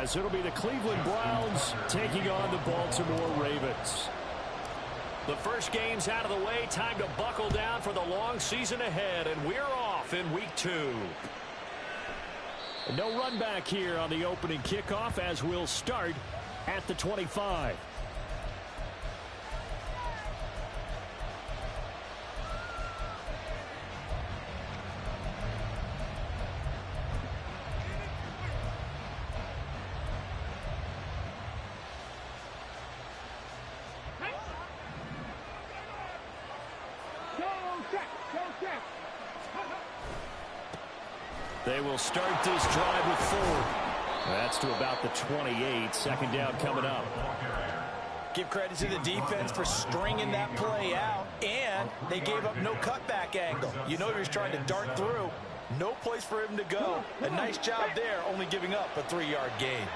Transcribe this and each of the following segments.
as it'll be the Cleveland Browns taking on the Baltimore Ravens. The first game's out of the way. Time to buckle down for the long season ahead, and we're off in week 2. No run back here on the opening kickoff as we'll start at the 25. They will start this drive with 4. That's to about the 28. Second down coming up. Give credit to the defense for stringing that play out, and they gave up no cutback angle. You know he was trying to dart through. No place for him to go. A nice job there, only giving up a 3-yard gain.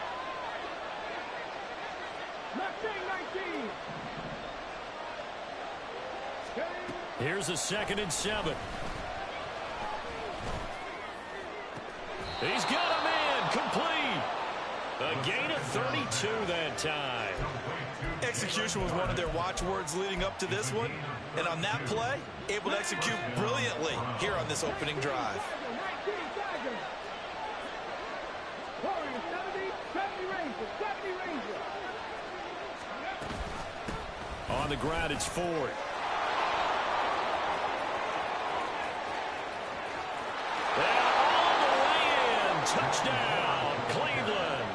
Here's a 2nd and 7. He's got a man complete. A gain of 32 that time. Execution was one of their watchwords leading up to this one. And on that play, able to execute brilliantly here on this opening drive. On the ground, it's Ford. Touchdown, Cleveland.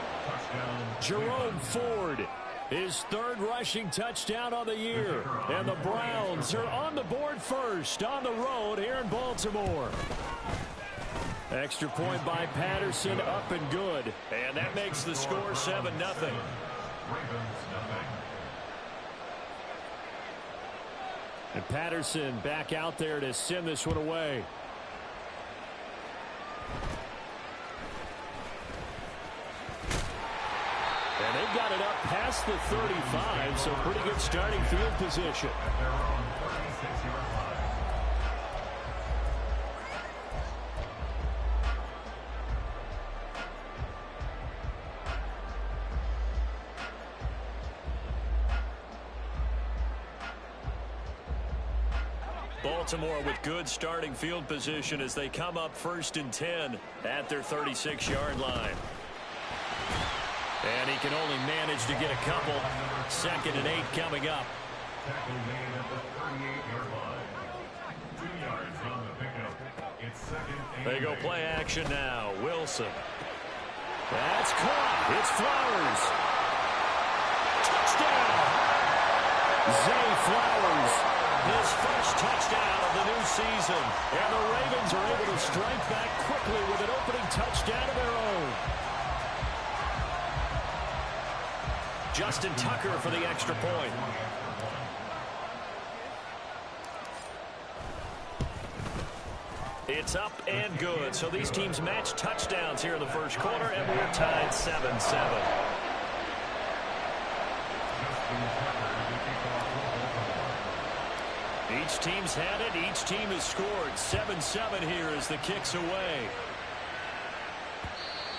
Jerome Ford, his 3rd rushing touchdown on the year. And the Browns are on the board first on the road here in Baltimore. Extra point by Patterson, up and good. And that makes the score 7-0. And Patterson back out there to send this one away. And they've got it up past the 35, so pretty good starting field position. Baltimore with good starting field position as they come up 1st and 10 at their 36-yard line. And he can only manage to get a couple. 2nd and 8 coming up. They go play action now. Wilson. That's caught. It's Flowers. Touchdown. Zay Flowers. His first touchdown of the new season. And the Ravens are able to strike back quickly with an opening touchdown of their own. Justin Tucker for the extra point. It's up and good. So these teams match touchdowns here in the first quarter, and we're tied 7-7. Each team's had it. Each team has scored. 7-7 here as the kick's away.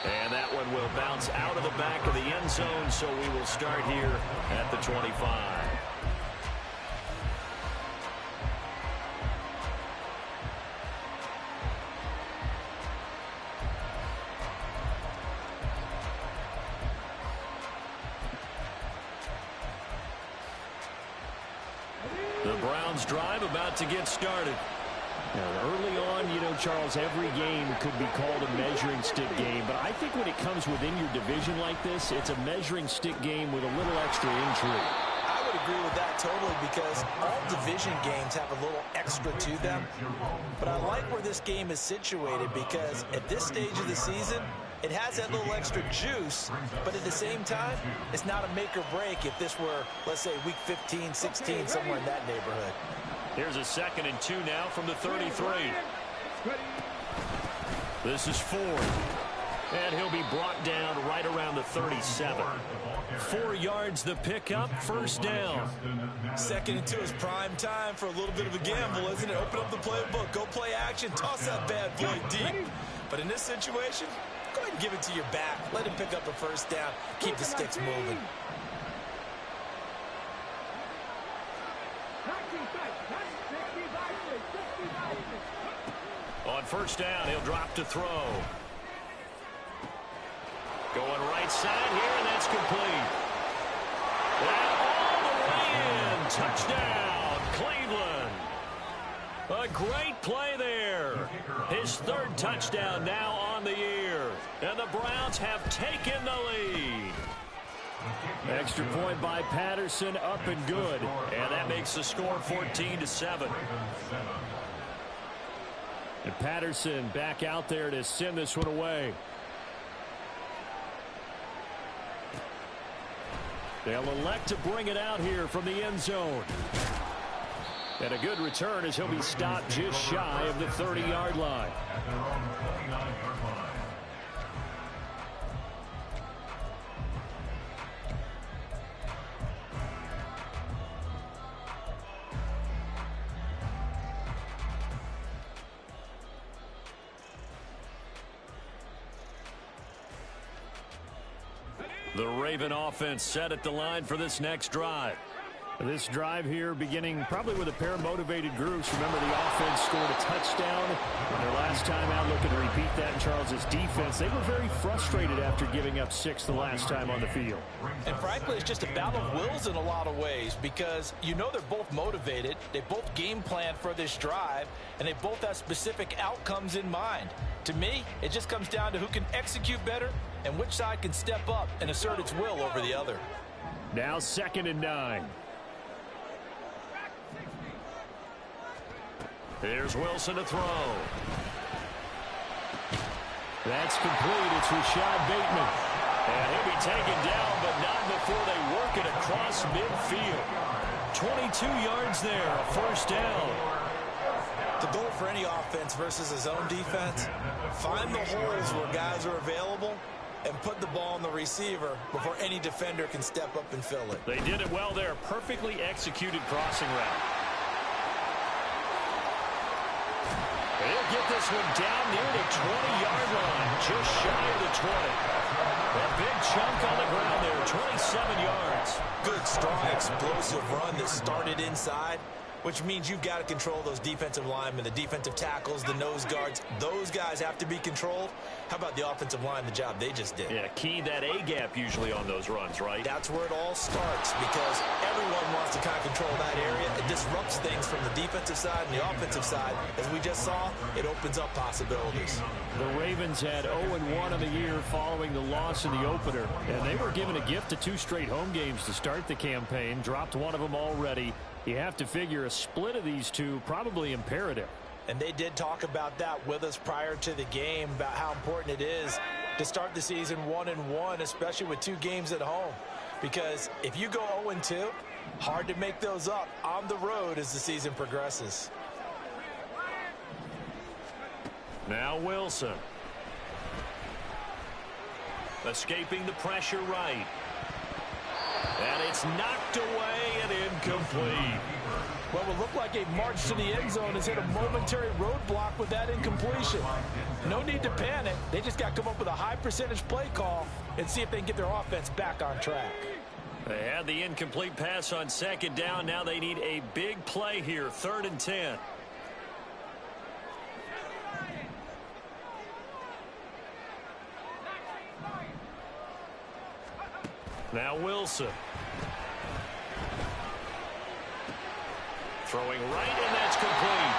And that one will bounce out of the back of the end zone, so we will start here at the 25. The Browns drive about to get started. Now, early on, you know, Charles, every game could be called a measuring stick game. But I think when it comes within your division like this, it's a measuring stick game with a little extra intrigue. I would agree with that totally because all division games have a little extra to them. But I like where this game is situated because at this stage of the season, it has that little extra juice, but at the same time, it's not a make or break if this were, let's say, week 15, 16, somewhere in that neighborhood. Here's a 2nd and 2 now from the 33. This is Ford. And he'll be brought down right around the 37. 4 yards the pickup, 1st down. 2nd and 2 is prime time for a little bit of a gamble, isn't it? Open up the playbook, go play action, toss that bad boy deep. But in this situation, Go ahead and give it to your back. Let him pick up a first down. Keep the sticks moving. On first down, he'll drop to throw. Going right side here, and that's complete. And all the way in. Touchdown, Cleveland. A great play there. His third touchdown now on the year. And the Browns have taken the lead. Extra point by Patterson, up and good. And that makes the score 14-7. And Patterson back out there to send this one away. They'll elect to bring it out here from the end zone. And a good return as he'll be stopped just shy of the 30-yard line. The Raven offense set at the line for this next drive. This drive here beginning probably with a pair of motivated groups. Remember, the offense scored a touchdown. And their last time out, looking to repeat that in Charles's defense. They were very frustrated after giving up 6 the last time on the field. And frankly, it's just a battle of wills in a lot of ways because you know they're both motivated. They both game plan for this drive, and they both have specific outcomes in mind. To me, it just comes down to who can execute better and which side can step up and assert its will over the other. Now 2nd and 9. Here's Wilson to throw. That's complete. It's Rashad Bateman. And he'll be taken down, but not before they work it across midfield. 22 yards there, a first down. The goal for any offense versus his own defense, find the holes where guys are available and put the ball on the receiver before any defender can step up and fill it. They did it well there. Perfectly executed crossing route. They'll get this one down near the 20-yard line, just shy of the 20. A big chunk on the ground there, 27 yards. Good, strong, explosive run that started inside, which means you've got to control those defensive linemen, the defensive tackles, the nose guards. Those guys have to be controlled. How about the offensive line, the job they just did? Yeah, key that A-gap usually on those runs, right? That's where it all starts because everyone wants to kind of control that area. It disrupts things from the defensive side and the offensive side. As we just saw, it opens up possibilities. The Ravens had 0-1 on the year following the loss in the opener. And they were given a gift of 2 straight home games to start the campaign. Dropped one of them already. You have to figure a split of these two probably imperative. And they did talk about that with us prior to the game, about how important it is to start the season 1-1, especially with 2 games at home. Because if you go 0-2, hard to make those up on the road as the season progresses. Now Wilson. Escaping the pressure right. And it's knocked away and incomplete. Well, it looked like a march to the end zone has hit a momentary roadblock with that incompletion. No need to panic. They just got to come up with a high percentage play call and see if they can get their offense back on track. They had the incomplete pass on 2nd down. Now they need a big play here, 3rd and 10. Now Wilson. Throwing right, and that's complete.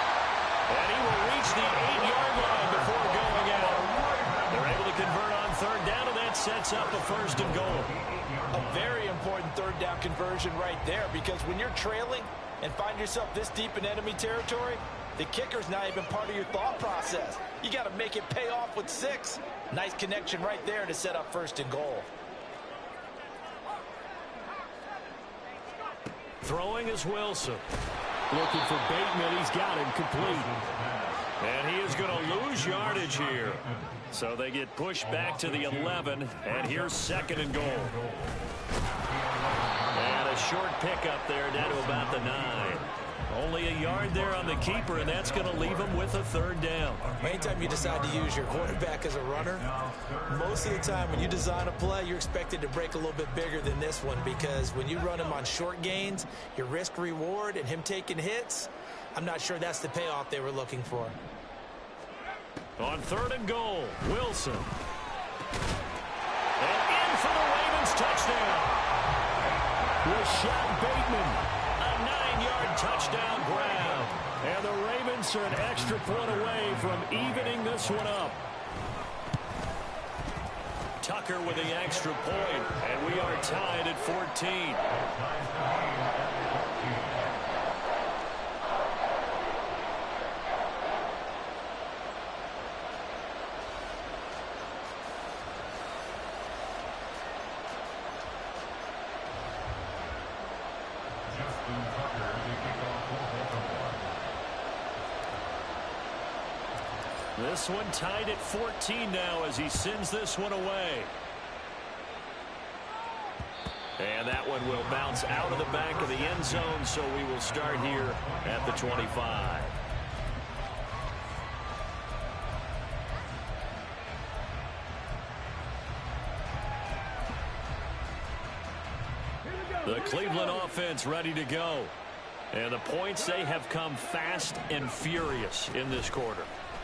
And he will reach the 8-yard line before going out. They're able to convert on 3rd down, and that sets up a 1st and goal. A very important 3rd down conversion right there, because when you're trailing and find yourself this deep in enemy territory, the kicker's not even part of your thought process. You got to make it pay off with 6. Nice connection right there to set up 1st and goal. Throwing is Wilson. Looking for Bateman. He's got him complete. And he is going to lose yardage here. So they get pushed back to the 11. And here's 2nd and goal. And a short pickup there down to about the 9. Only a yard there on the keeper, and that's going to leave him with a third down. Anytime you decide to use your quarterback as a runner, most of the time when you design a play, you're expected to break a little bit bigger than this one, because when you run him on short gains, your risk-reward and him taking hits, I'm not sure that's the payoff they were looking for. On 3rd and goal, Wilson. And in for the Ravens touchdown. Rashad Bateman. A 9-yard touchdown grab. And the Ravens are an extra point away from evening this one up. Tucker with the extra point, and we are tied at 14. This one tied at 14 now as he sends this one away. And that one will bounce out of the back of the end zone, so we will start here at the 25. The Cleveland offense ready to go. And the points, they have come fast and furious in this quarter.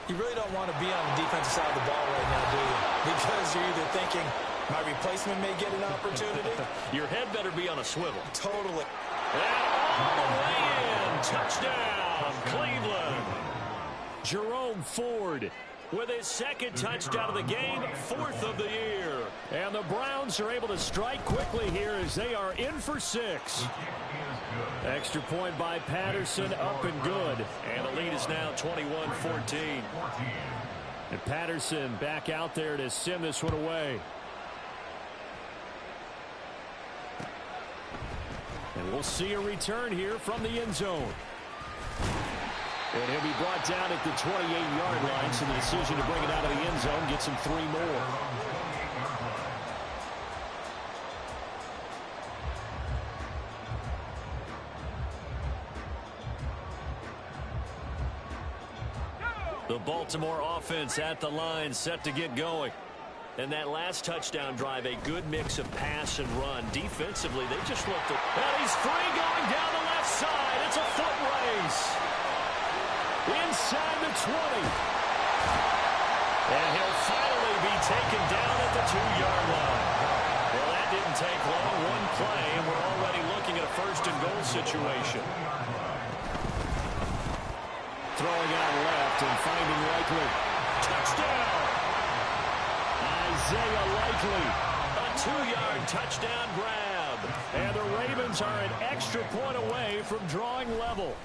You really don't want to be on the defensive side of the ball right now, do you? Because you're either thinking, my replacement may get an opportunity. Your head better be on a swivel. Totally. And all the way in. Touchdown, Cleveland. Jerome Ford with his 2nd touchdown of the game, 4th of the year. And the Browns are able to strike quickly here as they are in for 6. Extra point by Patterson, up and good. And the lead is now 21-14. And Patterson back out there to send this one away. And we'll see a return here from the end zone. And he'll be brought down at the 28-yard line, so the decision to bring it out of the end zone gets him 3 more. The Baltimore offense at the line, set to get going. And that last touchdown drive, a good mix of pass and run. Defensively, they just looked at... And he's free going down the left side. It's a foot race. Inside the 20. And he'll finally be taken down at the 2-yard line. Well, that didn't take long. One play, and we're already looking at a 1st and goal situation. Throwing out left and finding Likely. Touchdown! Isaiah Likely. A 2-yard touchdown grab. And the Ravens are an extra point away from drawing level.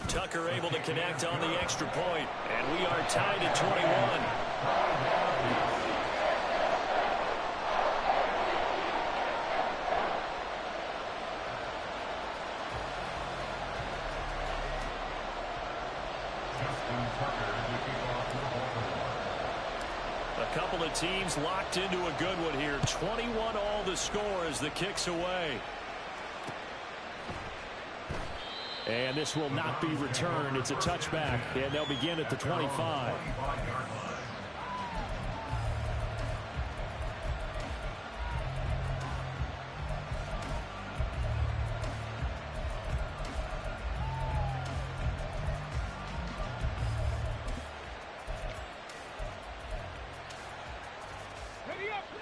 Tucker able to connect on the extra point, and we are tied at 21. A couple of teams locked into a good one here. 21 all the score as the kick's away. And this will not be returned. It's a touchback, and they'll begin at the 25.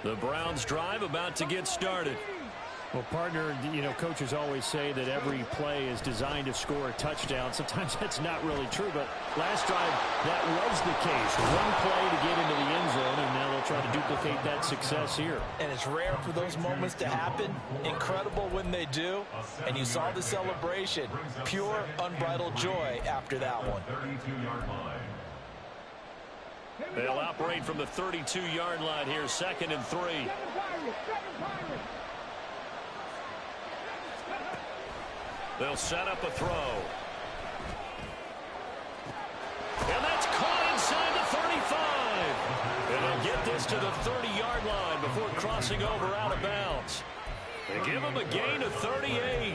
The Browns drive about to get started. Well, partner, you know, coaches always say that every play is designed to score a touchdown. Sometimes that's not really true, but last drive, that was the case. One play to get into the end zone, and now they'll try to duplicate that success here. And it's rare for those moments to happen. Incredible when they do. And you saw the celebration. Pure, unbridled joy after that one. They'll operate from the 32-yard line here, 2nd and 3. They'll set up a throw. And that's caught inside the 35. And they'll get this to the 30-yard line before crossing over out of bounds. They give him a gain of 38.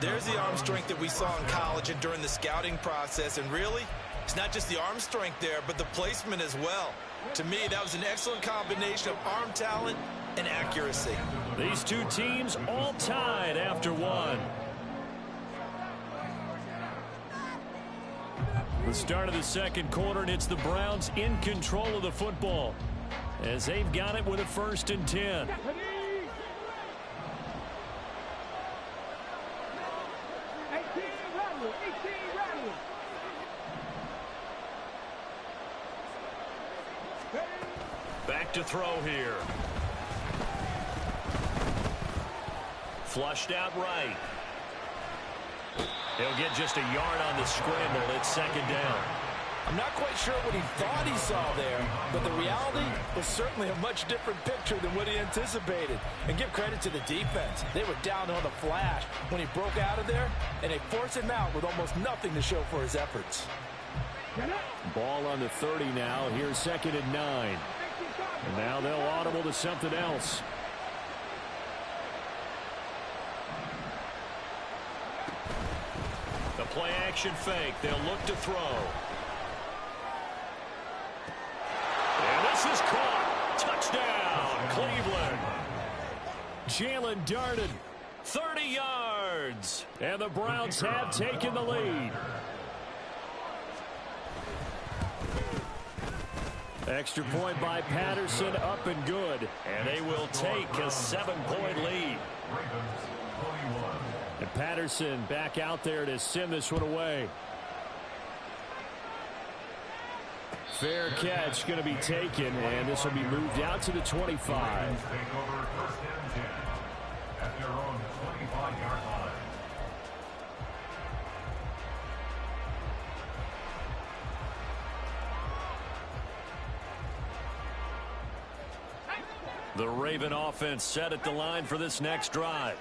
There's the arm strength that we saw in college and during the scouting process. And really, it's not just the arm strength there, but the placement as well. To me, that was an excellent combination of arm talent and accuracy. These two teams all tied after one. The start of the second quarter, and it's the Browns in control of the football as they've got it with a 1st and 10. Back to throw here. Flushed out right. He'll get just a yard on the scramble. It's 2nd down. I'm not quite sure what he thought he saw there, but the reality was certainly a much different picture than what he anticipated. And give credit to the defense. They were down on the flash when he broke out of there, and they forced him out with almost nothing to show for his efforts. Ball on the 30 now. Here's 2nd and 9. And now they'll audible to something else. The play action fake. They'll look to throw. And this is caught. Touchdown, Cleveland. Jalen darted 30 yards. And the Browns have taken the lead. Extra point by Patterson, up and good. And they will take a 7-point lead. And Patterson back out there to send this one away. Fair catch going to be taken, and this will be moved out to the 25. At their own 25-yard line. The Raven offense set at the line for this next drive.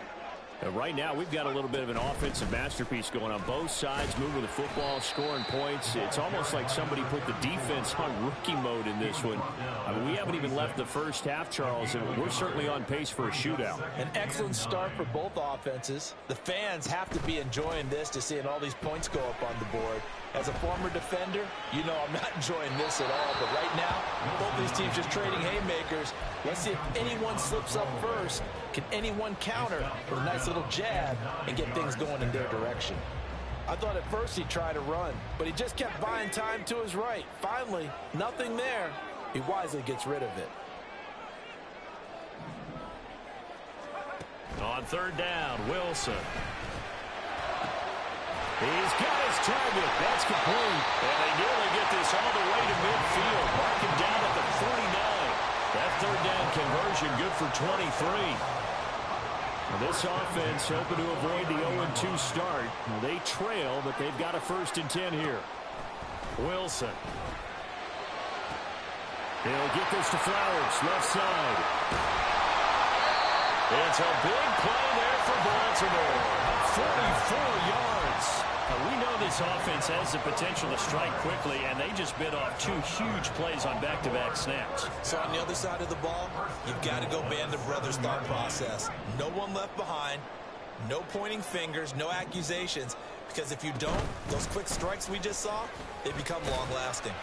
Right now, we've got a little bit of an offensive masterpiece going on. Both sides moving the football, scoring points. It's almost like somebody put the defense on rookie mode in this one. I mean, we haven't even left the first half, Charles, and we're certainly on pace for a shootout. An excellent start for both offenses. The fans have to be enjoying this to seeing all these points go up on the board. As a former defender, you know I'm not enjoying this at all. But right now, both these teams just trading haymakers. Let's see if anyone slips up first. Can anyone counter with a nice little jab and get things going in their direction? I thought at first he'd try to run, but he just kept buying time to his right. Finally, nothing there. He wisely gets rid of it. On 3rd down, Wilson. He's got his target. That's complete. And they nearly get this all the way to midfield. Mark him down at the 49. That 3rd down conversion good for 23. Now this offense hoping to avoid the 0-2 start. Now they trail, but they've got a 1st and 10 here. Wilson. He'll get this to Flowers, left side. It's a big play there for Baltimore. 44 yards. Now, we know this offense has the potential to strike quickly, and they just bit off 2 huge plays on back-to-back snaps. So on the other side of the ball, you've got to go band of brothers thought process. No one left behind, no pointing fingers, no accusations, because if you don't, those quick strikes we just saw, they become long-lasting.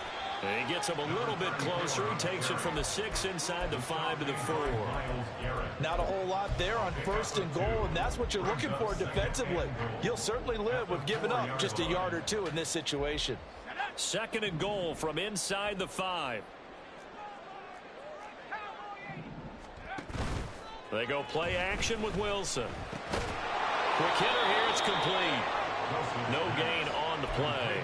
And he gets him a little bit closer. He takes it from the 6 inside the 5 to the 4. Not a whole lot there on 1st and goal, and that's what you're looking for defensively. You'll certainly live with giving up just a yard or 2 in this situation. 2nd and goal from inside the 5. They go play action with Wilson. Quick hitter here. It's complete. No gain on the play.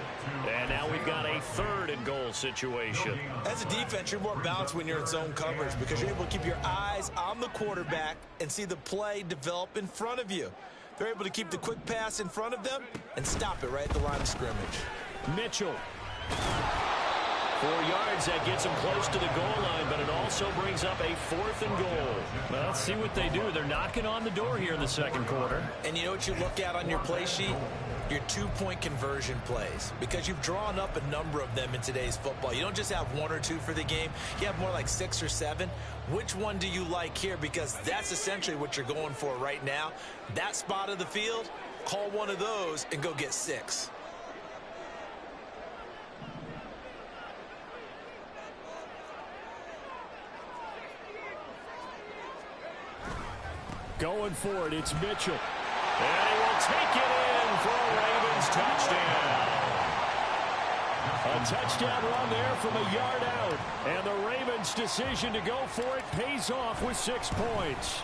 And now we've got a 3rd and goal situation. As a defense, you're more balanced when you're in zone coverage because you're able to keep your eyes on the quarterback and see the play develop in front of you. They're able to keep the quick pass in front of them and stop it right at the line of scrimmage. Mitchell. 4 yards, that gets him close to the goal line, but it also brings up a 4th and goal. Well, let's see what they do. They're knocking on the door here in the second quarter. And you know what you look at on your play sheet? Your 2-point conversion plays, because you've drawn up a number of them in today's football. You don't just have 1 or 2 for the game. You have more like 6 or 7. Which one do you like here? Because that's essentially what you're going for right now. That spot of the field, call one of those and go get 6. Going for it, it's Mitchell. And he will take it in for a Ravens touchdown. A touchdown run there from a yard out. And the Ravens' decision to go for it pays off with 6 points.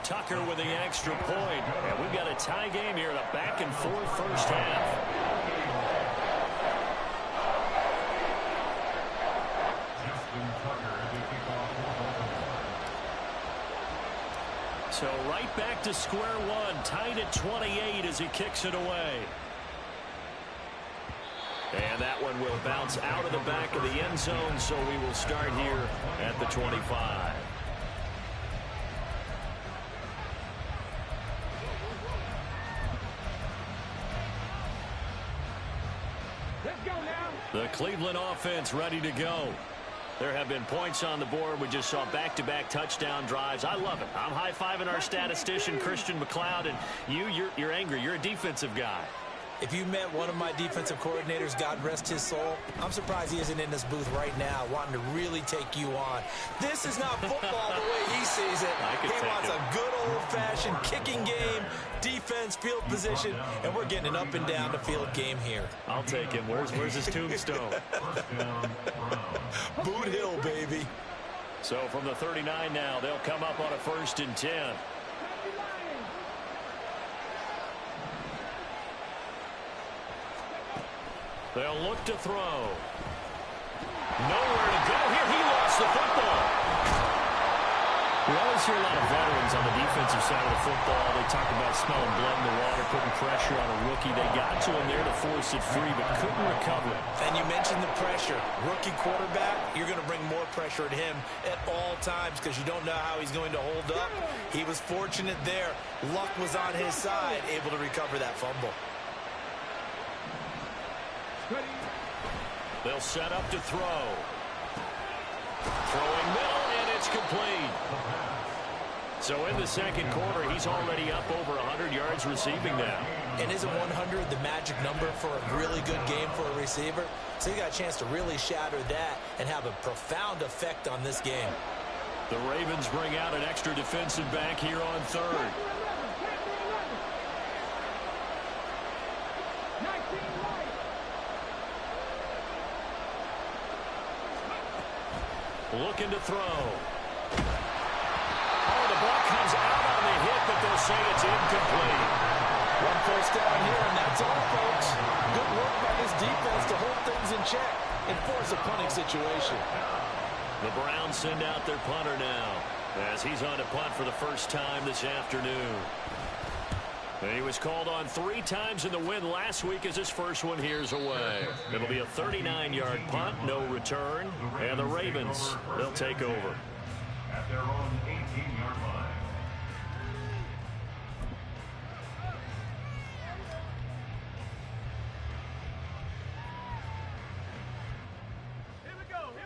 Tucker with the extra point. And we've got a tie game here in a back-and-forth first half. So right back to square one, tied at 28 as he kicks it away. And that one will bounce out of the back of the end zone, so we will start here at the 25. Let's go now. The Cleveland offense ready to go. There have been points on the board. We just saw back-to-back touchdown drives. I love it. I'm high-fiving our statistician, Christian McLeod, and you're angry. You're a defensive guy. If you met one of my defensive coordinators, God rest his soul, I'm surprised he isn't in this booth right now wanting to really take you on. This is not football the way he sees it. He wants a good old-fashioned kicking game, defense, field position, and we're getting an up-and-down-the-field game here. I'll take him. Where's his tombstone? Boot Hill, baby. So from the 39 now, they'll come up on a 1st and 10. They'll look to throw. Nowhere to go here. He lost the football. We always hear a lot of veterans on the defensive side of the football. They talk about smelling blood in the water, putting pressure on a rookie. They got to him there to force it free, but couldn't recover it. And you mentioned the pressure. Rookie quarterback, you're going to bring more pressure at him at all times because you don't know how he's going to hold up. He was fortunate there. Luck was on his side, able to recover that fumble. They'll set up to throw. Throwing middle, and it's complete. So in the second quarter, he's already up over 100 yards receiving now. And isn't 100 the magic number for a really good game for a receiver? So you got a chance to really shatter that and have a profound effect on this game. The Ravens bring out an extra defensive back here on 3rd. Looking to throw. Oh, the ball comes out on the hit, but they'll say it's incomplete. 1 first down here, and that's all, folks. Good work by this defense to hold things in check and force a punting situation. The Browns send out their punter now as he's on to punt for the first time this afternoon. And he was called on 3 times in the win last week as his first one here's away. It'll be a 39-yard punt, no return, and the Ravens, they'll take over. At their own 18-yard line.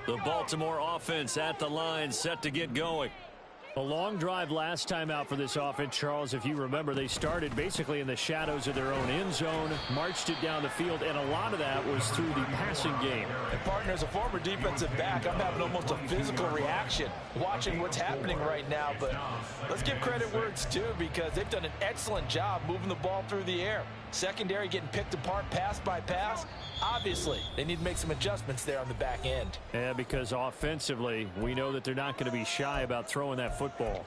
The Baltimore offense at the line, set to get going. A long drive last time out for this offense, Charles. If you remember, they started basically in the shadows of their own end zone, marched it down the field, and a lot of that was through the passing game. And partner, as a former defensive back, I'm having almost a physical reaction watching what's happening right now. But let's give credit where it's due because they've done an excellent job moving the ball through the air. Secondary getting picked apart pass by pass. Obviously, they need to make some adjustments there on the back end. Yeah, because offensively, we know that they're not going to be shy about throwing that football.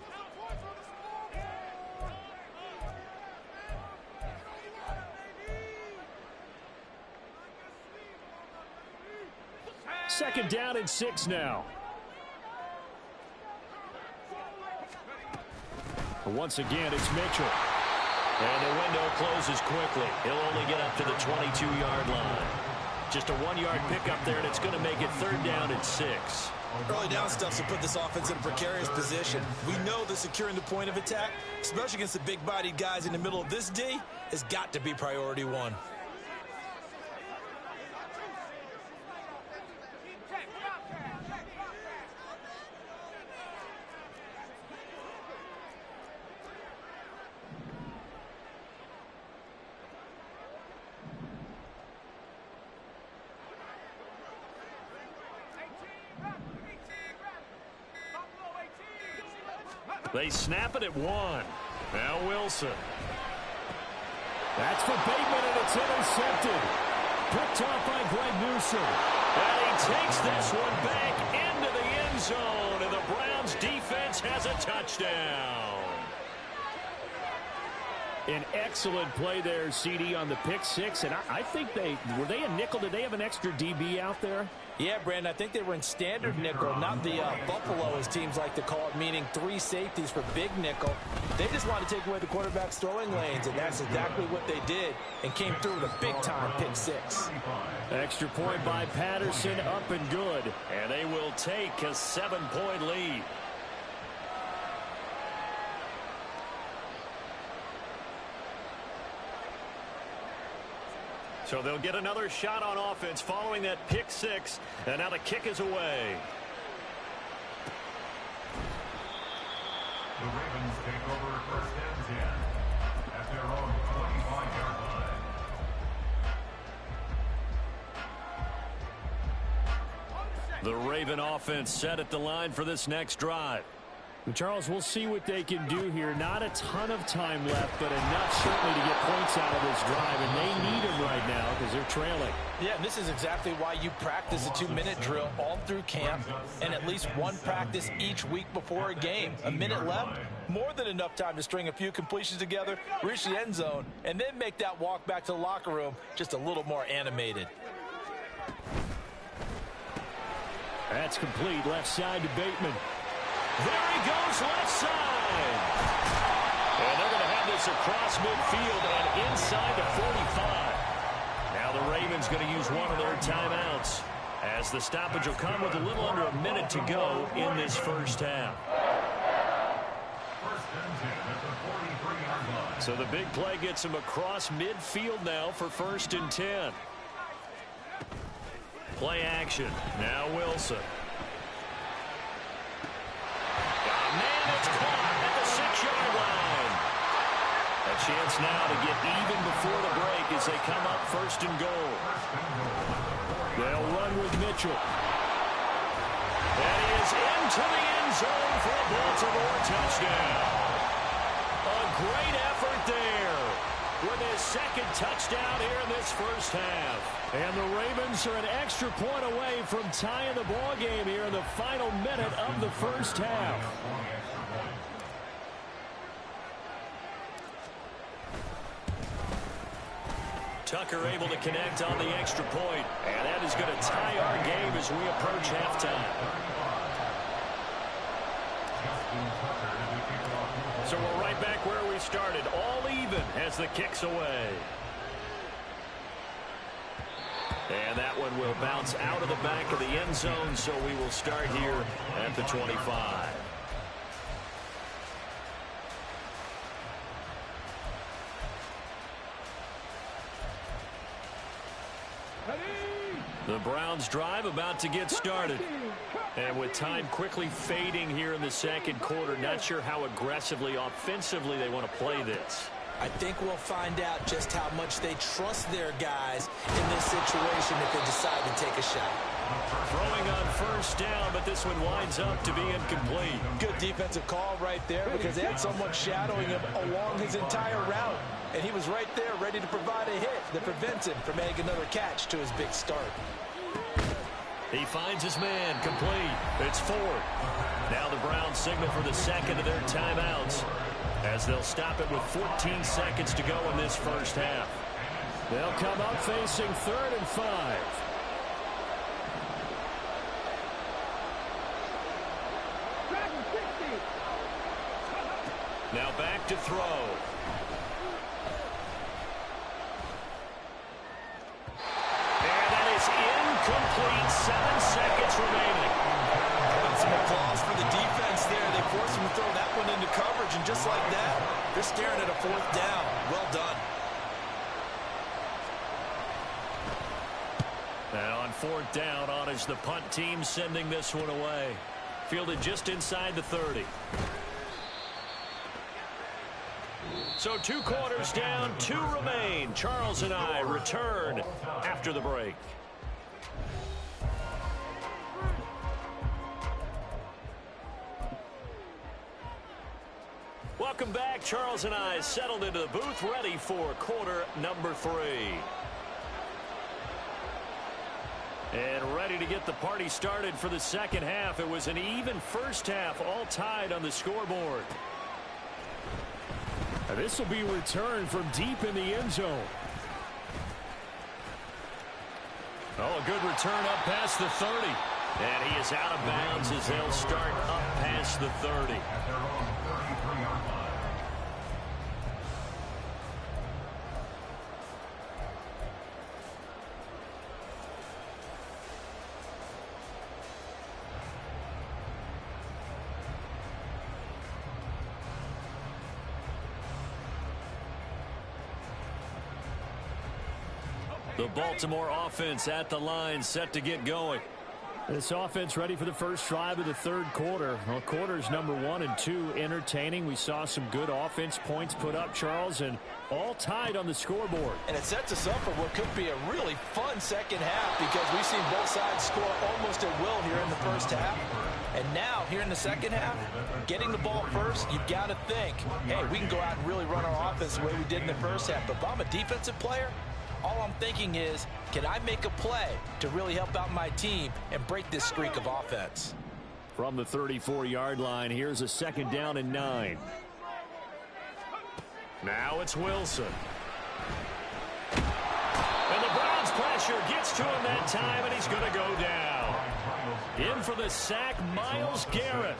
Second down and 6 now. Once again, it's Mitchell. And the window closes quickly. He'll only get up to the 22-yard line. Just a 1-yard pickup there, and it's going to make it 3rd down and 6. Early down stuff will put this offense in a precarious position. We know that securing the point of attack, especially against the big-bodied guys in the middle of this D, has got to be priority 1. They snap it at 1. Now Wilson. That's for Bateman, and it's intercepted. Picked off by Greg Newsome. And he takes this one back into the end zone, and the Browns defense has a touchdown. An excellent play there, CD, on the pick six. And I think were they a nickel? Did they have an extra DB out there? Yeah, Brandon, I think they were in standard nickel, not the Buffalo, as teams like to call it, meaning 3 safeties for big nickel. They just wanted to take away the quarterback's throwing lanes, and that's exactly what they did, and came through with a big-time pick six. Extra point by Patterson, up and good. And they will take a 7-point lead. So they'll get another shot on offense following that pick six. And now the kick is away. The Ravens take over first and 10 at their own 25-yard line. The Raven offense set at the line for this next drive. Charles, we'll see what they can do here. Not a ton of time left, but enough certainly to get points out of this drive, and they need them right now because they're trailing. Yeah, and this is exactly why you practice a 2-minute drill all through camp and at least one practice each week before a game. A minute left, more than enough time to string a few completions together, reach the end zone, and then make that walk back to the locker room just a little more animated. That's complete. Left side to Bateman. There he goes, left side. And they're going to have this across midfield and inside the 45. Now the Ravens going to use one of their timeouts, as the stoppage will come with a little under a minute to go in this first half. First and 10 at the 43-yard line. So the big play gets him across midfield now for first and 10. Play action. Now Wilson. Man, it's caught at the 6-yard line. A chance now to get even before the break as they come up first and goal. They'll run with Mitchell. That is into the end zone for a Baltimore touchdown. A great effort there with his second touchdown here in this first half. And the Ravens are an extra point away from tying the ball game here in the final minute of the first half. Tucker able to connect on the extra point, and that is going to tie our game as we approach halftime. So we're right back where we started, all even as the kick's away. And that one will bounce out of the back of the end zone, so we will start here at the 25. The Browns drive about to get started. And with time quickly fading here in the second quarter, not sure how aggressively, offensively they want to play this. I think we'll find out just how much they trust their guys in this situation if they decide to take a shot. Throwing on first down, but this one winds up to be incomplete. Good defensive call right there because they had someone shadowing him along his entire route. And he was right there ready to provide a hit that prevents him from making another catch to his big start. He finds his man, complete. It's 4. Now the Browns signal for the second of their timeouts, as they'll stop it with 14 seconds to go in this first half. They'll come up facing 3rd and 5. Now back to throw. And that is incomplete. 7 seconds remaining. Some applause for the defense there. They forced him to throw that one into coverage, and just like that, they're staring at a 4th down. Well done. And on 4th down, on is the punt team sending this one away. Fielded just inside the 30. So 2 quarters down, 2 remain. Charles and I return after the break. Welcome back. Charles and I settled into the booth, ready for quarter number 3. And ready to get the party started for the second half. It was an even first half, all tied on the scoreboard. And this will be returned from deep in the end zone. Oh, a good return up past the 30. And he is out of bounds as they'll start up past the 30. At their own 33-yard line. The Baltimore offense at the line, set to get going. This offense ready for the first drive of the third quarter. Well, quarters number 1 and 2 entertaining. We saw some good offense points put up, Charles, and all tied on the scoreboard. And it sets us up for what could be a really fun second half because we've seen both sides score almost at will here in the first half. And now, here in the second half, getting the ball first, you've got to think, hey, we can go out and really run our offense the way we did in the first half. But if I'm a defensive player, all I'm thinking is, can I make a play to really help out my team and break this streak of offense? From the 34-yard line, here's a second down and 9. Now it's Wilson. And the Browns pressure gets to him that time, and he's going to go down. In for the sack, Myles Garrett.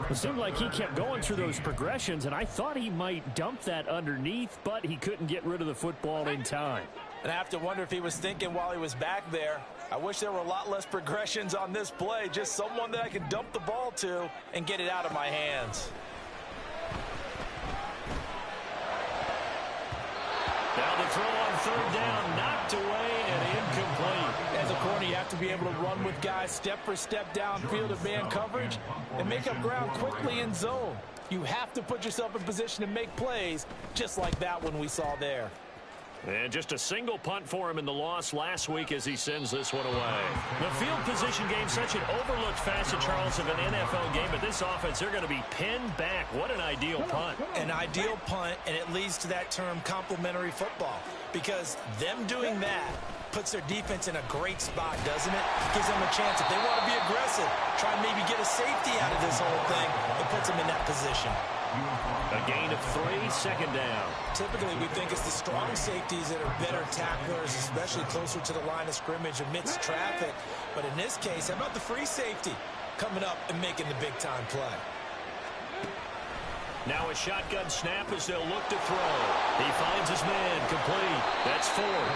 It seemed like he kept going through those progressions, and I thought he might dump that underneath, but he couldn't get rid of the football in time. And I have to wonder if he was thinking while he was back there, I wish there were a lot less progressions on this play, just someone that I can dump the ball to and get it out of my hands. Now the throw on third down, knocked away and incomplete. As a corner, you have to be able to run with guys step for step downfield of man coverage and make up ground quickly in zone. You have to put yourself in position to make plays just like that one we saw there. And just a single punt for him in the loss last week as he sends this one away. The field position game, such an overlooked facet, Charles, of an NFL game. But this offense, they're going to be pinned back. What an ideal punt. An ideal punt, and it leads to that term complementary football. Because them doing that puts their defense in a great spot, doesn't it? Gives them a chance. If they want to be aggressive, try and maybe get a safety out of this whole thing, it puts them in that position. A gain of 3, second down. Typically, we think it's the strong safeties that are better tacklers, especially closer to the line of scrimmage amidst traffic. But in this case, how about the free safety coming up and making the big-time play? Now a shotgun snap as they'll look to throw. He finds his man, complete. That's Ford.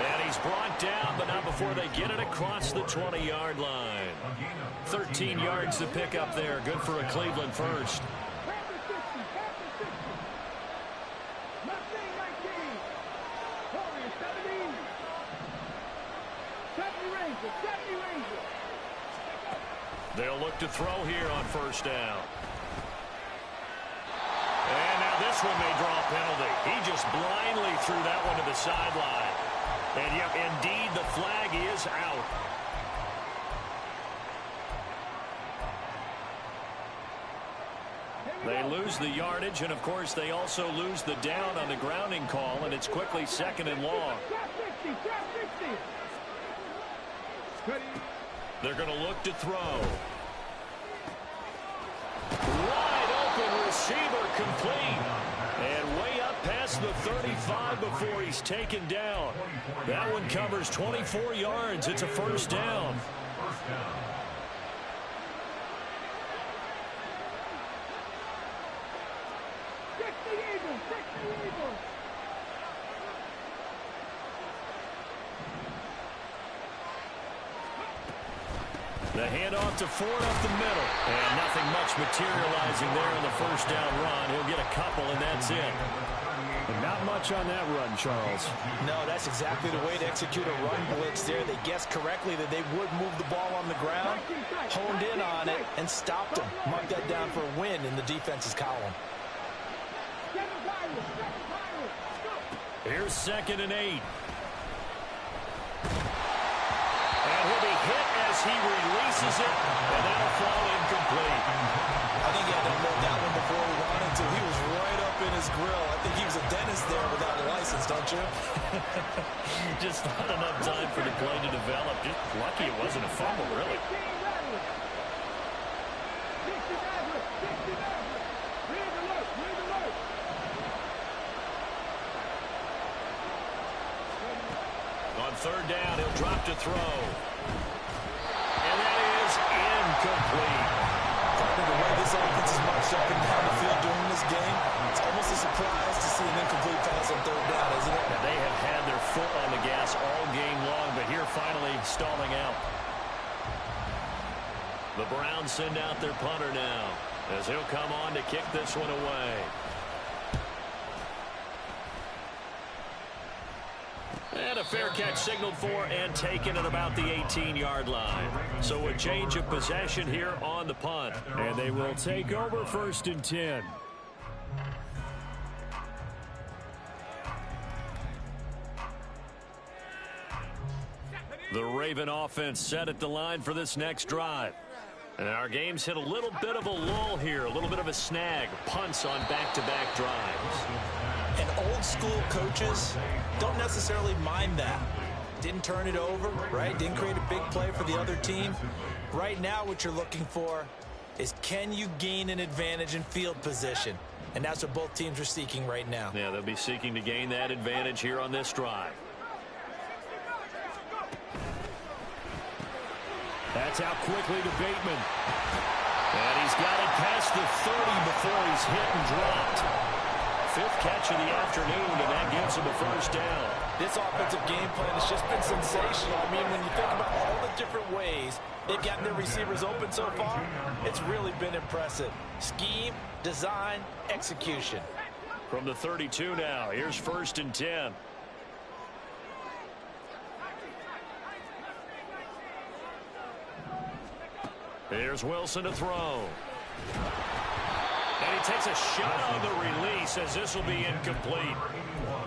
And he's brought down, but not before they get it across the 20-yard line. 13 yards to pick up there. Good for a Cleveland first. They'll look to throw here on first down. And now this one may draw a penalty. He just blindly threw that one to the sideline. And yep, indeed, the flag is out. They lose the yardage, and of course they also lose the down on the grounding call, and it's quickly second and long. They're going to look to throw. Wide open receiver, complete. And way up past the 35 before he's taken down. That one covers 24 yards. It's a first down. The handoff to Ford up the middle. And nothing much materializing there on the first down run. He'll get a couple, and that's it. And not much on that run, Charles. No, that's exactly the way to execute a run blitz there. They guessed correctly that they would move the ball on the ground, honed in on it, and stopped them. Mark that down for a win in the defense's column. Here's 2nd and 8. And he'll be hit as he releases it, and that'll fall incomplete. I think he had to load that one before he wanted to. He was right nice grill. I think he was a dentist there without a license, don't you? Just not enough time for the play to develop. Just lucky it wasn't a fumble, really. On third down, he'll drop to throw. And that is incomplete. The way this offense is marched up and down the field during this game, it's almost a surprise to see an incomplete pass on third down, isn't it? Now, they have had their foot on the gas all game long, but here finally stalling out. The Browns send out their punter now, as he'll come on to kick this one away. And a fair catch signaled for and taken at about the 18-yard line. So a change of possession here on the punt. And they will take over 1st and 10. The Raven offense set at the line for this next drive. And our game's hit a little bit of a lull here, a little bit of a snag. Punts on back-to-back drives. And old school coaches don't necessarily mind that. Didn't turn it over, right? Didn't create a big play for the other team. Right now what you're looking for is, can you gain an advantage in field position? And that's what both teams are seeking right now. Yeah, they'll be seeking to gain that advantage here on this drive. That's out quickly to Bateman. And he's got it past the 30 before he's hit and dropped. 5th catch of the afternoon, and that gets him a 1st down. This offensive game plan has just been sensational. I mean, when you think about all the different ways they've gotten their receivers open so far, it's really been impressive. Scheme, design, execution. From the 32 now, here's 1st and 10. Here's Wilson to throw. And he takes a shot on the release, as this will be incomplete.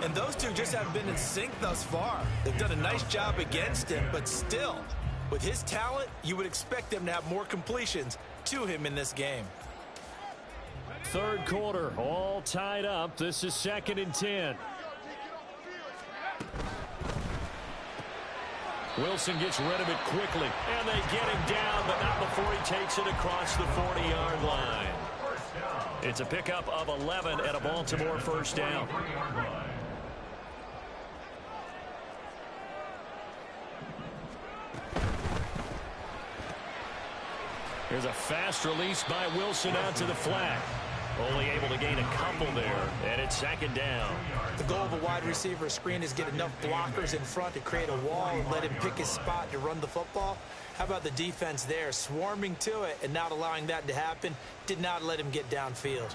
And those two just haven't been in sync thus far. They've done a nice job against him, but still, with his talent, you would expect them to have more completions to him in this game. 3rd quarter, all tied up. This is 2nd and 10. Wilson gets rid of it quickly. And they get him down, but not before he takes it across the 40-yard line. It's a pickup of 11 and a Baltimore 1st down. Here's a fast release by Wilson out to the flat. Only able to gain a couple there, and it's 2nd down. The goal of a wide receiver screen is get enough blockers in front to create a wall and let him pick his spot to run the football. How about the defense there, swarming to it and not allowing that to happen? Did not let him get downfield.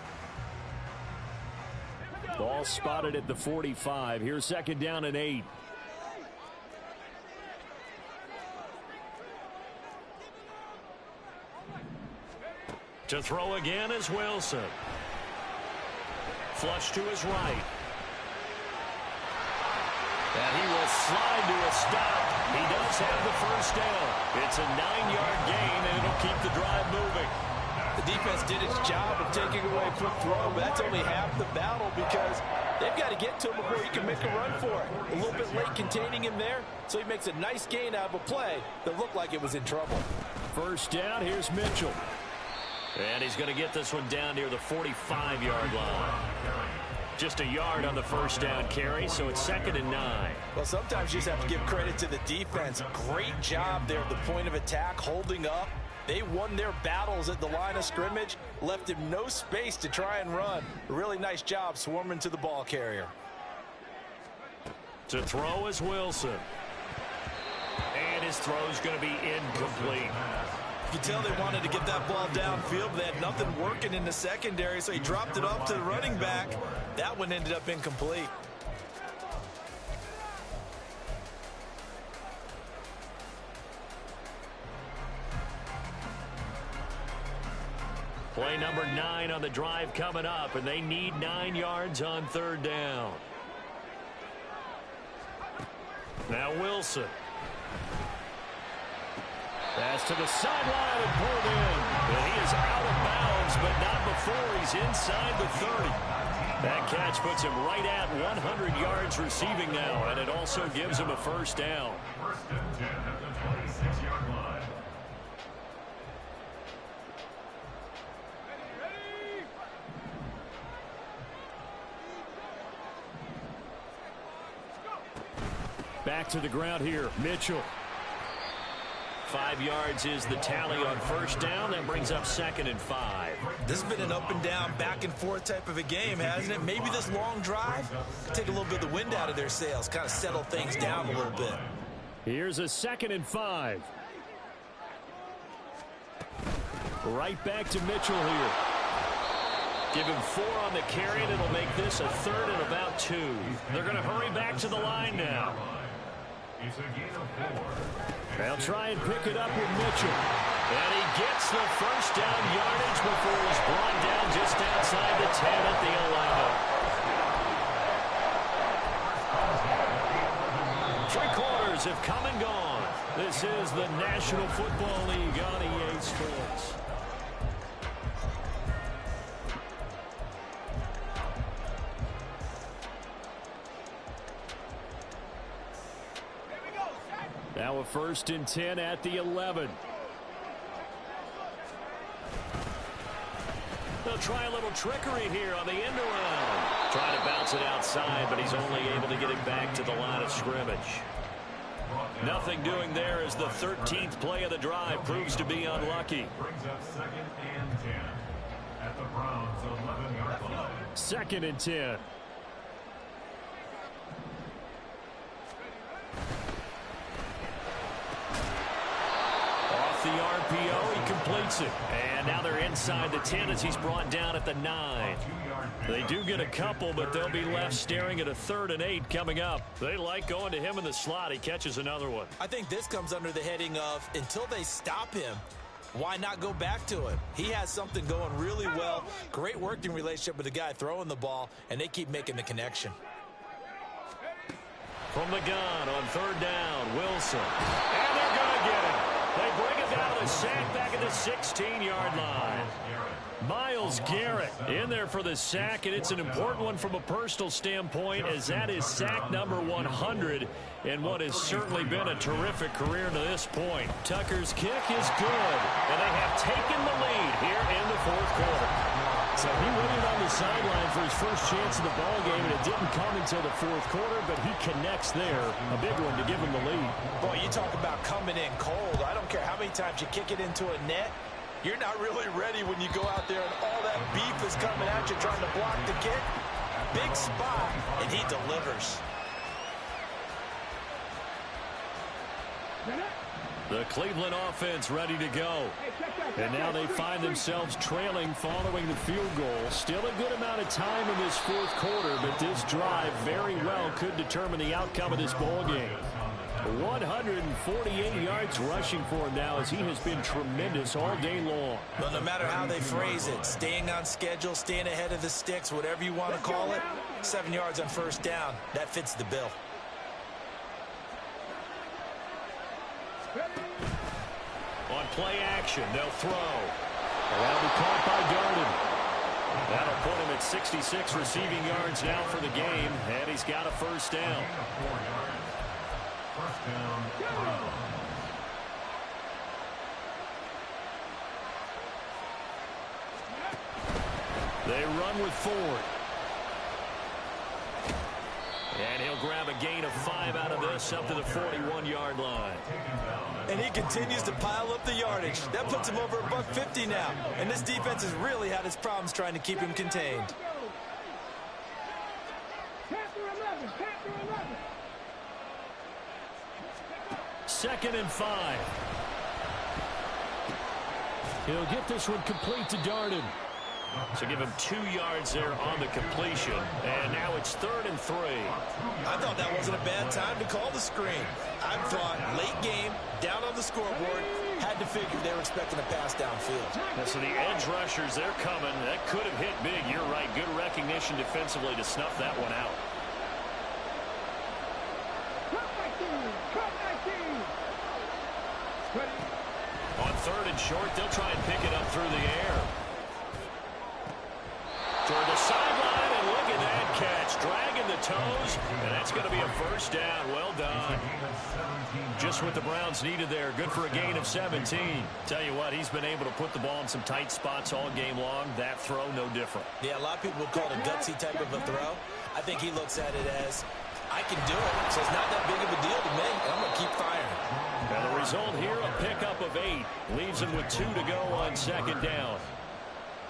Ball spotted at the 45. Here's 2nd down and 8. To throw again is Wilson. Flush to his right. And he will slide to a stop. He does have the 1st down. It's a 9-yard gain, and it'll keep the drive moving. The defense did its job of taking away a quick throw, but that's only half the battle because they've got to get to him before he can make a run for it. A little bit late containing him there, so he makes a nice gain out of a play that looked like it was in trouble. 1st down, here's Mitchell. And he's going to get this one down near the 45-yard line. Just a yard on the 1st down carry, so it's 2nd and 9. Well, sometimes you just have to give credit to the defense. Great job there at the point of attack, holding up. They won their battles at the line of scrimmage, left him no space to try and run. A really nice job swarming to the ball carrier. To throw is Wilson. And his throw's going to be incomplete. You can tell they wanted to get that ball downfield, but they had nothing working in the secondary, so he dropped it up to the running back. That one ended up incomplete. Play number 9 on the drive coming up, and they need 9 yards on 3rd down. Now Wilson. Pass to the sideline and pulled in. And he is out of bounds but not before he's inside the 30. That catch puts him right at 100 yards receiving now, and it also gives him a first down. First and 10 at the 26-yard line. Back to the ground here, Mitchell. 5 yards is the tally on first down. That brings up 2nd and 5. This has been an up and down, back and forth type of a game, hasn't it? Maybe this long drive take a little bit of the wind out of their sails, kind of settle things down a little bit. Here's a 2nd and 5. Right back to Mitchell here. Give him 4 on the carry, and it'll make this a 3rd and about 2. They're going to hurry back to the line now. It's a gain of 4. They'll try and pick it up with Mitchell. And he gets the first down yardage before he's brought down just outside the 10 at the 11. 3 quarters have come and gone. This is the National Football League on EA Sports. Now a 1st and 10 at the 11. They'll try a little trickery here on the end around. Trying to bounce it outside, but he's only able to get it back to the line of scrimmage. Nothing doing there as the 13th play of the drive proves to be unlucky. Brings up 2nd and 10 at the Browns' 11-yard line. 2nd and 10. The RPO, he completes it. And now they're inside the 10 as he's brought down at the 9. They do get a couple, but they'll be left staring at a 3rd and 8 coming up. They like going to him in the slot. He catches another one. I think this comes under the heading of, until they stop him, why not go back to him? He has something going really well. Great working relationship with the guy throwing the ball, and they keep making the connection. From the gun on 3rd down, Wilson. And they're going to get him. They bring it down to the sack back at the 16-yard line. Myles Garrett in there for the sack, and it's an important one from a personal standpoint, as that is sack number 100 in what has certainly been a terrific career to this point. Tucker's kick is good, and they have taken the lead here in the 4th quarter. So he waited on the sideline for his first chance of the ball game, and it didn't come until the 4th quarter, but he connects there. A big one to give him the lead. Boy, you talk about coming in cold. I don't care how many times you kick it into a net. You're not really ready when you go out there and all that beef is coming at you trying to block the kick. Big spot, and he delivers. The Cleveland offense ready to go. And now they find themselves trailing following the field goal. Still a good amount of time in this 4th quarter, but this drive very well could determine the outcome of this ball game. 148 yards rushing for him now, as he has been tremendous all day long. Well, no matter how they phrase it, staying on schedule, staying ahead of the sticks, whatever you want to call it, 7 yards on 1st down, that fits the bill. On play action, they'll throw. And that'll be caught by Darden. That'll put him at 66 receiving yards now for the game, and he's got a first down. 4 yards. First down, Browns. They run with Ford. And he'll grab a gain of 5 out of this up to the 41-yard line. And he continues to pile up the yardage. That puts him over $150 now. And this defense has really had its problems trying to keep him contained. Second and 5. He'll get this one complete to Darden. So give him 2 yards there on the completion. And now it's 3rd and 3. I thought that wasn't a bad time to call the screen. I thought late game, down on the scoreboard, had to figure they were expecting a pass downfield. Yeah, so the edge rushers, they're coming. That could have hit big. You're right. Good recognition defensively to snuff that one out. On 3rd and short, they'll try and pick it up through the air. Toward the sideline, and look at that catch. Dragging the toes, and that's going to be a first down. Well done. Just what the Browns needed there. Good for a gain of 17. Tell you what, he's been able to put the ball in some tight spots all game long. That throw, no different. Yeah, a lot of people would call it a gutsy type of a throw. I think he looks at it as, I can do it, so it's not that big of a deal to me, and I'm going to keep firing. And the result here, a pickup of 8. Leaves him with 2 to go on second down.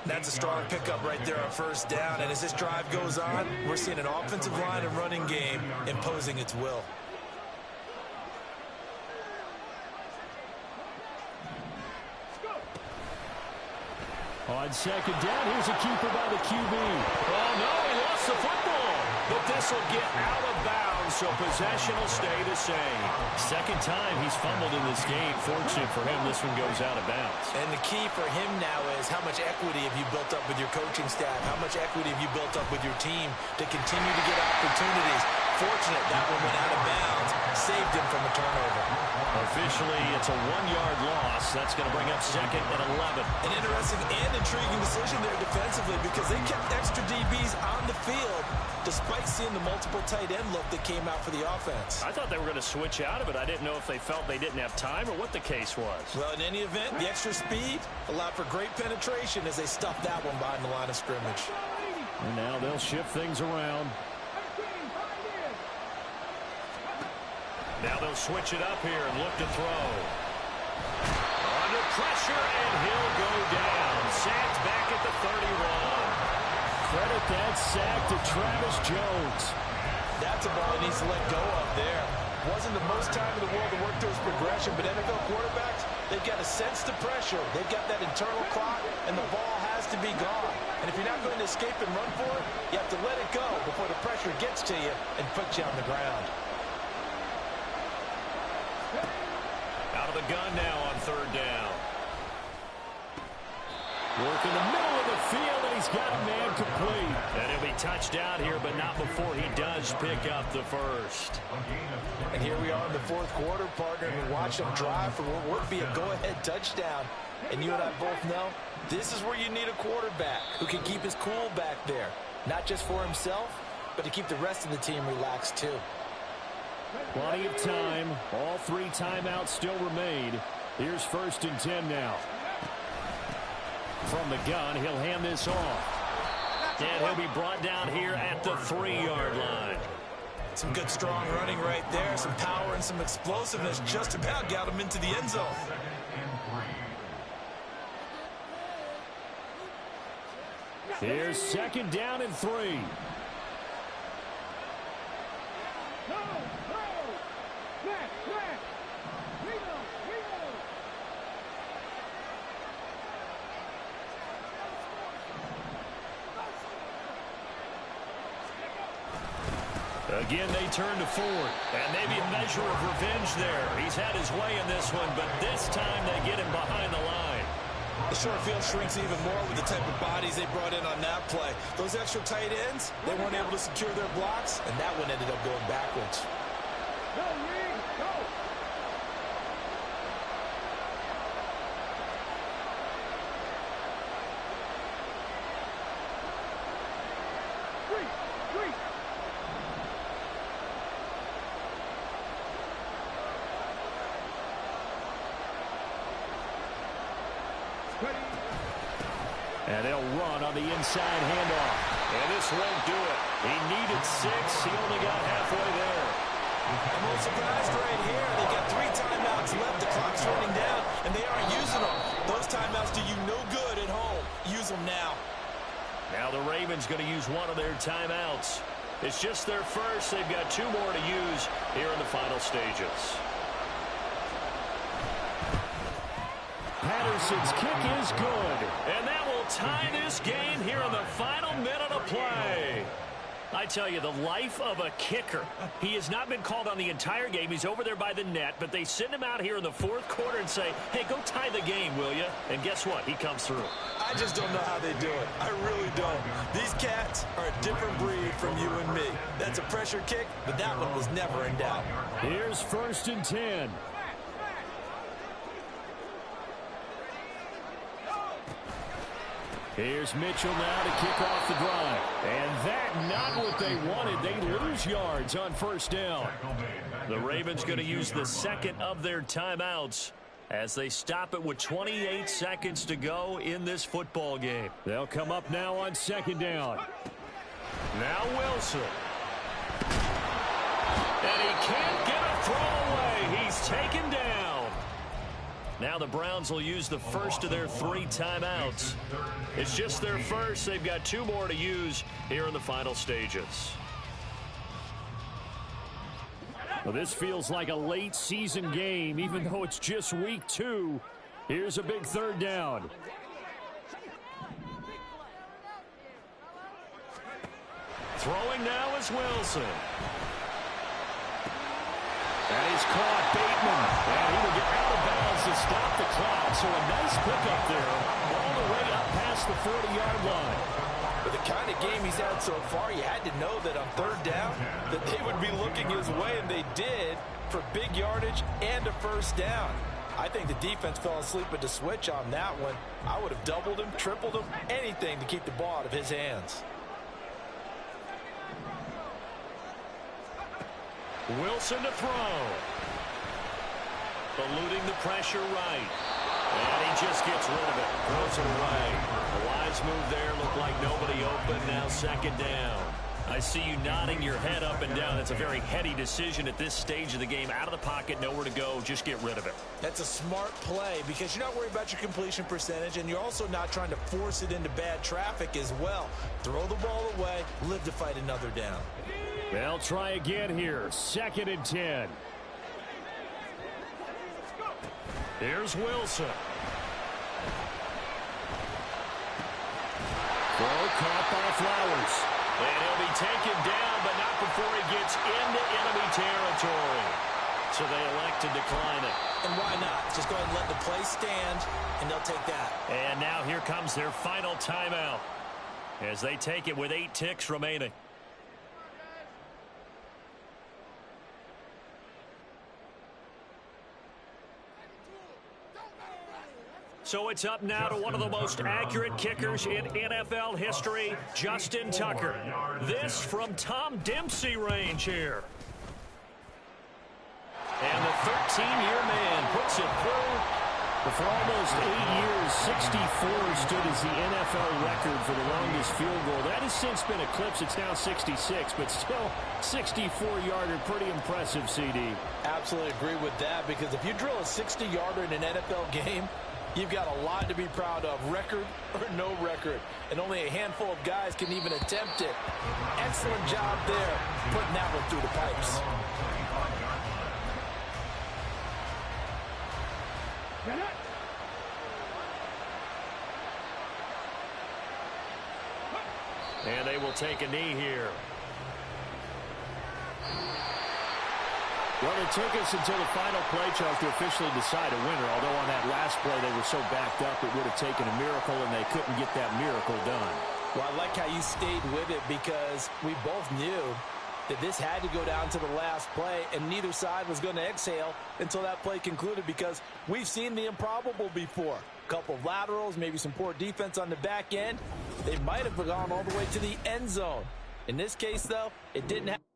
That's a strong pickup right there on first down. And as this drive goes on, we're seeing an offensive line and running game imposing its will. On second down, here's a keeper by the QB. Oh, no, he lost the football. But this will get out of bounds, so possession will stay the same. Second time he's fumbled in this game. Fortunate for him, this one goes out of bounds. And the key for him now is how much equity have you built up with your coaching staff? How much equity have you built up with your team to continue to get opportunities? Fortunate that one went out of bounds, saved him from a turnover. Officially, it's a 1-yard loss. That's going to bring up second and 11. An interesting and intriguing decision there defensively because they kept extra DBs on the field despite seeing the multiple tight end look that came out for the offense. I thought they were going to switch out of it. I didn't know if they felt they didn't have time or what the case was. Well, in any event, the extra speed allowed for great penetration as they stuffed that one behind the line of scrimmage. And now they'll shift things around. Now they'll switch it up here and look to throw. Under pressure, and he'll go down. Sacked back at the 31. Credit that sack to Travis Jones. That's a ball he needs to let go of there. Wasn't the most time in the world to work through his progression, but NFL quarterbacks, they've got a sense to pressure. They've got that internal clock, and the ball has to be gone. And if you're not going to escape and run for it, you have to let it go before the pressure gets to you and puts you on the ground. Out of the gun now on third down. Work in the middle of the field, and he's got a man complete. And he'll be touched out here, but not before he does pick up the first. And here we are in the fourth quarter, partner, and we watch them drive for what would be a go-ahead touchdown. And you and I both know this is where you need a quarterback who can keep his cool back there, not just for himself, but to keep the rest of the team relaxed too. Plenty of time. All 3 timeouts still remain. Here's first and 10 now. From the gun, he'll hand this off. And he'll be brought down here at the 3-yard line. Some good strong running right there. Some power and some explosiveness just about got him into the end zone. Here's second down and 3. Again, they turn to Ford. And maybe a measure of revenge there. He's had his way in this one, but this time they get him behind the line. The short field shrinks even more with the type of bodies they brought in on that play. Those extra tight ends, they weren't able to secure their blocks, and that one ended up going backwards. Go, Reed, go! And they'll run on the inside handoff. And this won't do it. He needed 6. He only got halfway there. I'm a little surprised right here. They got 3 timeouts left. The clock's running down, and they aren't using them. Those timeouts do you no good at home. Use them now. Now the Ravens going to use one of their timeouts. It's just their first. They've got 2 more to use here in the final stages. Patterson's kick is good. And that will tie this game here in the final minute of play. I tell you, the life of a kicker. He has not been called on the entire game. He's over there by the net, but they send him out here in the fourth quarter and say, hey, go tie the game, will you? And guess what? He comes through. I just don't know how they do it. I really don't. These cats are a different breed from you and me. That's a pressure kick, but that one was never in doubt. Here's first and 10. Here's Mitchell now to kick off the drive. And that not what they wanted. They lose yards on first down. The Ravens going to use the second of their timeouts as they stop it with 28 seconds to go in this football game. They'll come up now on second down. Now Wilson. And he can't get a throw away. He's taken down. Now the Browns will use the first of their 3 timeouts. It's just their first. They've got 2 more to use here in the final stages. Well, this feels like a late season game, even though it's just week 2. Here's a big third down. Throwing now is Wilson. And he's caught Bateman. And he will get out of bounds to stop the clock. So a nice pickup there all the way up past the 40-yard line. With the kind of game he's had so far, you had to know that on third down that they would be looking his way, and they did for big yardage and a first down. I think the defense fell asleep at the switch on that one. I would have doubled him, tripled him, anything to keep the ball out of his hands. Wilson to throw. Eluding the pressure right. And he just gets rid of it. Throws it away. A wise move there. Looked like nobody open. Now second down. I see you nodding your head up and down. That's a very heady decision at this stage of the game. Out of the pocket, nowhere to go. Just get rid of it. That's a smart play because you're not worried about your completion percentage, and you're also not trying to force it into bad traffic as well. Throw the ball away. Live to fight another down. They'll try again here. 2nd and 10. Here's Wilson. Throw caught by Flowers. And he'll be taken down, but not before he gets into enemy territory. So they elect to decline it. And why not? Just go ahead and let the play stand, and they'll take that. And now here comes their final timeout as they take it with 8 ticks remaining. So it's up now to one of the most accurate kickers in NFL history, Justin Tucker. This from Tom Dempsey range here. And the 13-year man puts it through. For almost 8 years, 64 stood as the NFL record for the longest field goal. That has since been eclipsed. It's now 66, but still 64-yarder. Pretty impressive, CD. Absolutely agree with that, because if you drill a 60-yarder in an NFL game, you've got a lot to be proud of, record or no record. And only a handful of guys can even attempt it. Excellent job there, putting that one through the pipes. And they will take a knee here. Well, it took us until the final play, Chuck, to officially decide a winner. Although on that last play they were so backed up it would have taken a miracle, and they couldn't get that miracle done. Well, I like how you stayed with it, because we both knew that this had to go down to the last play, and neither side was going to exhale until that play concluded, because we've seen the improbable before. A couple of laterals, maybe some poor defense on the back end. They might have gone all the way to the end zone. In this case, though, it didn't happen.